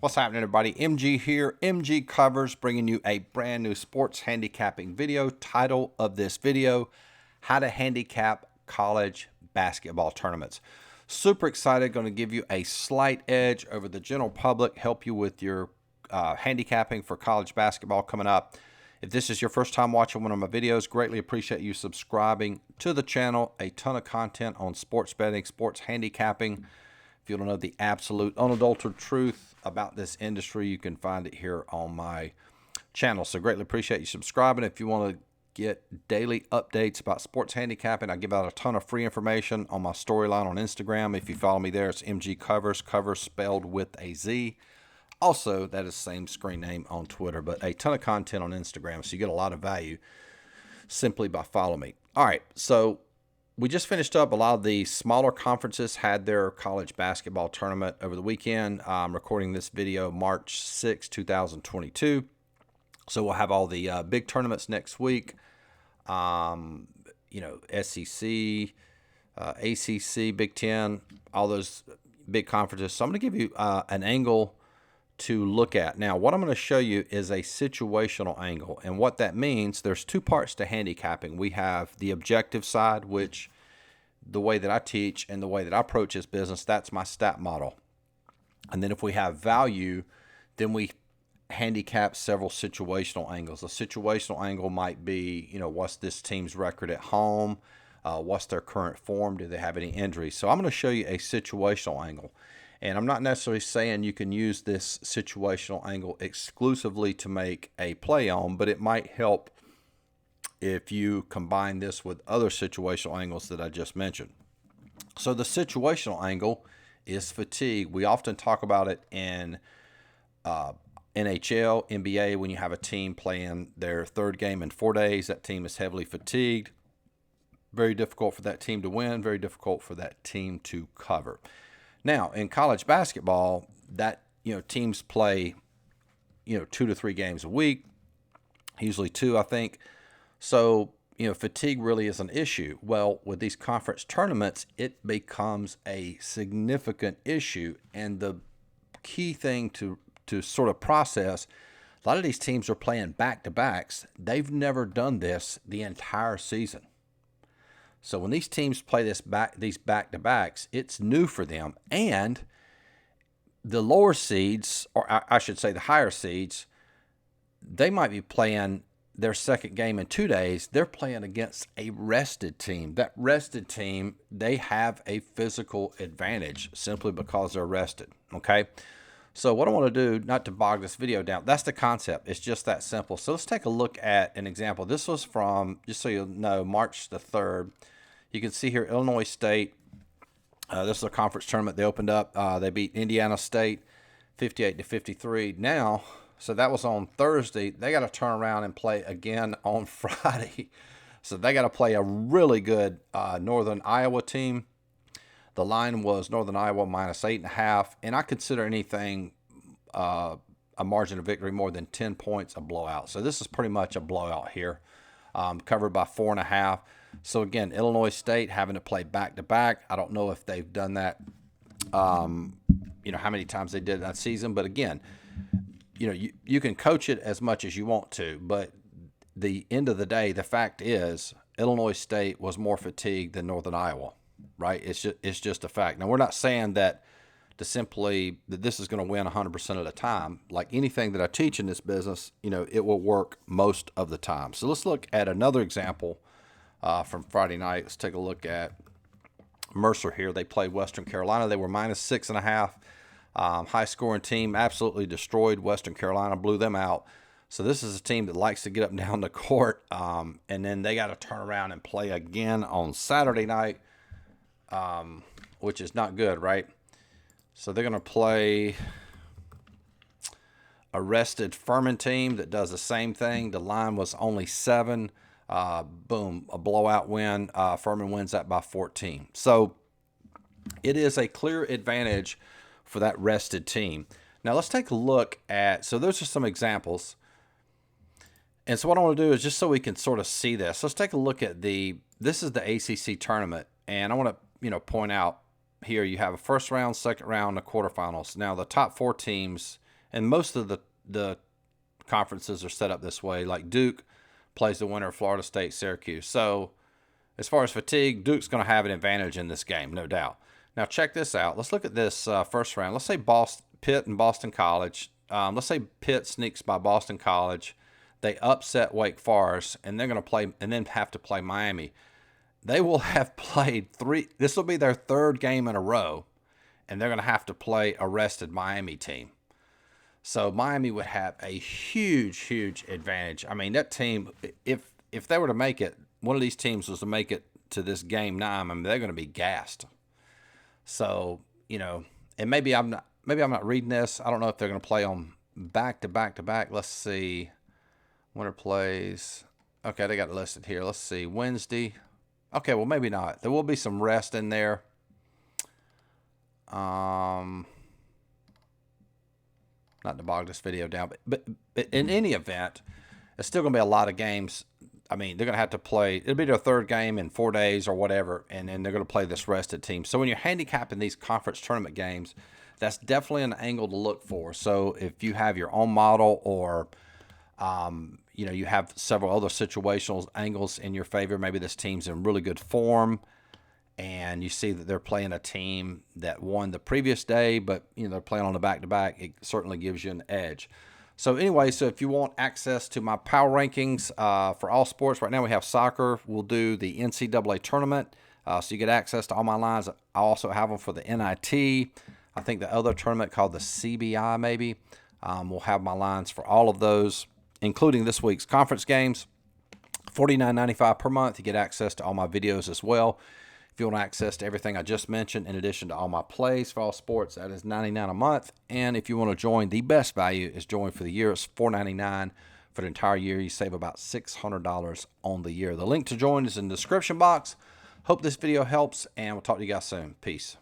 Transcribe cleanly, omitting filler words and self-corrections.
What's happening, everybody? MG here, MGCovers, bringing you a brand new sports handicapping video. Title of this video, How to Handicap College Basketball Tournaments. Super excited, going to give you a slight edge over the general public, help you with your handicapping for college basketball coming up. If this is your first time watching one of my videos, greatly appreciate you subscribing to the channel. A ton of content on sports betting, sports handicapping. If you don't know the absolute unadulterated truth about this industry, you can find it here on my channel. So greatly appreciate you subscribing. If you want to get daily updates about sports handicapping, I give out a ton of free information on my storyline on Instagram. If you follow me there, it's MGCovers, covers spelled with a Z. Also, that is the same screen name on Twitter, but a ton of content on Instagram, so you get a lot of value simply by following me. All right, so we just finished up. A lot of the smaller conferences had their college basketball tournament over the weekend. I'm recording this video March 6, 2022. So we'll have all the big tournaments next week. SEC, ACC, Big Ten, all those big conferences. So I'm going to give you an angle to look at. Now, what I'm going to show you is a situational angle. And what that means, there's two parts to handicapping. We have the objective side, which the way that I teach and the way that I approach this business, that's my stat model. And then if we have value, then we handicap several situational angles. A situational angle might be, what's this team's record at home? What's their current form? Do they have any injuries? So I'm going to show you a situational angle. And I'm not necessarily saying you can use this situational angle exclusively to make a play on, but it might help if you combine this with other situational angles that I just mentioned. So the situational angle is fatigue. We often talk about it in NHL, NBA, when you have a team playing their third game in 4 days, that team is heavily fatigued. Very difficult for that team to win, very difficult for that team to cover. Now, in college basketball, that teams play 2 to 3 games a week, usually 2, I think. So, fatigue really is an issue. Well, with these conference tournaments, it becomes a significant issue. And the key thing to sort of process, a lot of these teams are playing back-to-backs. They've never done this the entire season. So when these teams play these back-to-backs, it's new for them. And the lower seeds, or I should say the higher seeds, they might be playing their second game in 2 days. They're playing against a rested team. That rested team, they have a physical advantage simply because they're rested, okay? So what I want to do, not to bog this video down, that's the concept. It's just that simple. So let's take a look at an example. This was from, just so you know, March the 3rd. You can see here Illinois State. This is a conference tournament they opened up. They beat Indiana State 58-53. Now, so that was on Thursday. They got to turn around and play again on Friday. So they got to play a really good Northern Iowa team. The line was Northern Iowa -8.5. And I consider anything a margin of victory more than 10 points a blowout. So this is pretty much a blowout here, covered by 4.5. So again, Illinois State having to play back-to-back. I don't know if they've done that, how many times they did that season. But again, you can coach it as much as you want to. But the end of the day, the fact is Illinois State was more fatigued than Northern Iowa, right? It's just a fact. Now, we're not saying that this is going to win 100% of the time. Like anything that I teach in this business, it will work most of the time. So let's look at another example from Friday night. Let's take a look at Mercer here. They played Western Carolina. They were -6.5. High scoring team, absolutely destroyed Western Carolina, blew them out. So this is a team that likes to get up and down the court, and then they got to turn around and play again on Saturday night, which is not good, right? So they're going to play a rested Furman team that does the same thing. The line was only 7. Boom, a blowout win. Furman wins that by 14. So it is a clear advantage for that rested team. Now let's take a look at, so those are some examples. And so what I want to do is just so we can sort of see this, let's take a look at this is the ACC tournament. And I want to, point out here you have a first round, second round, and a quarterfinals. Now the top 4 teams And most of the conferences are set up this way. Like Duke plays the winner of Florida State, Syracuse. So as far as fatigue, Duke's going to have an advantage in this game, no doubt. Now check this out. Let's look at this first round. Let's say Pitt and Boston College. Let's say Pitt sneaks by Boston College. They upset Wake Forest, and they're going to play, and then have to play Miami. They will have played three. This will be their third game in a row, and they're going to have to play a rested Miami team. So Miami would have a huge advantage. I mean, that team, if they were to make it, one of these teams was to make it to this game 9, I mean, they're going to be gassed. So, and maybe I'm not reading this. I don't know if they're going to play on back to back. Let's see. Winner plays. Okay, they got it listed here. Let's see. Wednesday. Okay, well, maybe not. There will be some rest in there. Not to bog this video down, but in any event, it's still going to be a lot of games. I mean, they're going to have to play. It'll be their third game in 4 days or whatever, and then they're going to play this rested team. So when you're handicapping these conference tournament games, that's definitely an angle to look for. So if you have your own model, or you have several other situational angles in your favor, maybe this team's in really good form, and you see that they're playing a team that won the previous day, but they're playing on the back-to-back, it certainly gives you an edge. So anyway, so if you want access to my power rankings for all sports, right now we have soccer. We'll do the NCAA tournament, so you get access to all my lines. I also have them for the NIT. I think the other tournament called the CBI maybe. We'll have my lines for all of those, including this week's conference games. $49.95 per month. You get access to all my videos as well. If you want access to everything I just mentioned, in addition to all my plays for all sports, that is $99 a month. And if you want to join, the best value is join for the year. It's $499 for the entire year. You save about $600 on the year. The link to join is in the description box. Hope this video helps, and we'll talk to you guys soon. Peace.